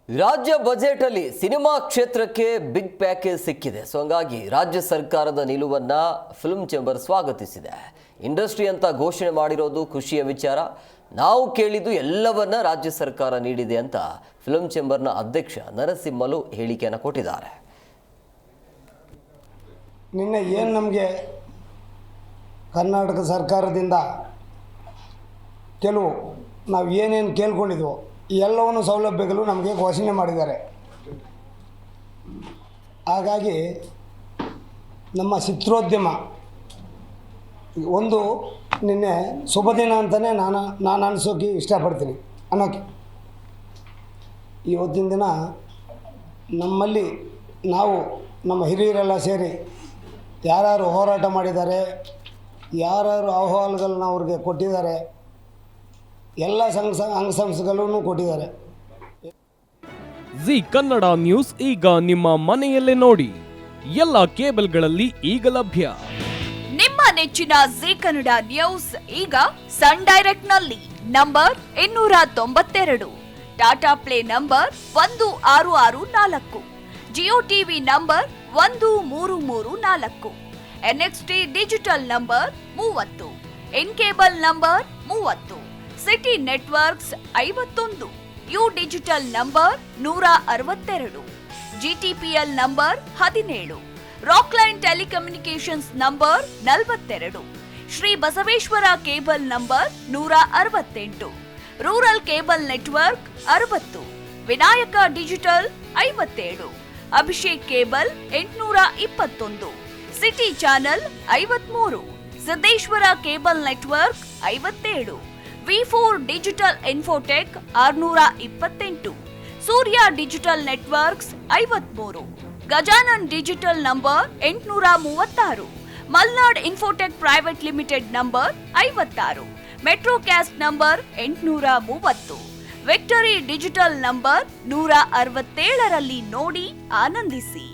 ರಾಜ್ಯ ಬಜೆಟ್ ಅಲ್ಲಿ ಸಿನಿಮಾ ಕ್ಷೇತ್ರಕ್ಕೆ ಬಿಗ್ ಪ್ಯಾಕೇಜ್ ಸಿಕ್ಕಿದೆ. ಸೊ ಹಂಗಾಗಿ ರಾಜ್ಯ ಸರ್ಕಾರದ ನಿಲುವನ್ನ ಫಿಲ್ಮ್ ಚೇಂಬರ್ ಸ್ವಾಗತಿಸಿದೆ. ಇಂಡಸ್ಟ್ರಿ ಅಂತ ಘೋಷಣೆ ಮಾಡಿರೋದು ಖುಷಿಯ ವಿಚಾರ. ನಾವು ಕೇಳಿದ್ದು ಎಲ್ಲವನ್ನ ರಾಜ್ಯ ಸರ್ಕಾರ ನೀಡಿದೆ ಅಂತ ಫಿಲ್ಮ್ ಚೇಂಬರ್ನ ಅಧ್ಯಕ್ಷ ನರಸಿಂಹಲು ಹೇಳಿಕೆಯನ್ನು ಕೊಟ್ಟಿದ್ದಾರೆ. ನಿನ್ನೆ ಏನು ನಮಗೆ ಕರ್ನಾಟಕ ಸರ್ಕಾರದಿಂದ ಕೆಲವು ನಾವು ಏನೇನು ಕೇಳ್ಕೊಂಡಿದ್ವೋ ಎಲ್ಲವನ್ನು ಸೌಲಭ್ಯಗಳು ನಮಗೆ ಘೋಷಣೆ ಮಾಡಿದ್ದಾರೆ. ಹಾಗಾಗಿ ನಮ್ಮ ಚಿತ್ರೋದ್ಯಮ ಒಂದು ನಿನ್ನೆ ಶುಭ ದಿನ ಅಂತಲೇ ನಾನು ಅನಿಸೋಕೆ ಇಷ್ಟಪಡ್ತೀನಿ ಅನ್ನೋಕ್ಕೆ. ಇವತ್ತಿನ ದಿನ ನಮ್ಮಲ್ಲಿ ನಾವು ನಮ್ಮ ಹಿರಿಯರೆಲ್ಲ ಸೇರಿ ಯಾರ್ಯಾರು ಹೋರಾಟ ಮಾಡಿದ್ದಾರೆ, ಯಾರ್ಯಾರು ಅಹವಾಲುಗಳನ್ನ ಅವ್ರಿಗೆ ಕೊಟ್ಟಿದ್ದಾರೆ, ಎಲ್ಲ ಅಂಗಸಂಸ್ಥೆಗಳೂ ಕೊಟ್ಟಿದ್ದಾರೆ. ಜಿ ಕನ್ನಡ ನ್ಯೂಸ್ ಈಗ ನಿಮ್ಮ ಮನೆಯಲ್ಲೇ ನೋಡಿ. ಎಲ್ಲ ಕೇಬಲ್ಗಳಲ್ಲಿ ಈಗ ಲಭ್ಯ. ನಿಮ್ಮ ನೆಚ್ಚಿನ ಜಿ ಕನ್ನಡ ನ್ಯೂಸ್ ಈಗ ಸನ್ ಡೈರೆಕ್ಟ್ ನಲ್ಲಿ number 292, Tata Play number 1664, Jio TV number 1334, NXT digital number 30, In cable number 30, city networks 51, U digital number 162, GTPL number 17, Rockline telecommunications number 42, Shri Basaveshwara cable number 168, rural cable network 60, Vinayaka digital 57, Abhishek cable 821, city channel 53, Siddeshwara cable network 57, ವಿ4 digital Infotech 628, Surya digital networks 53, Gajanan digital number 836, Malnad Infotech private limited number 56, Metrocast number 830, victory digital number 167ರಲ್ಲಿ ನೋಡಿ ಆನಂದಿಸಿ.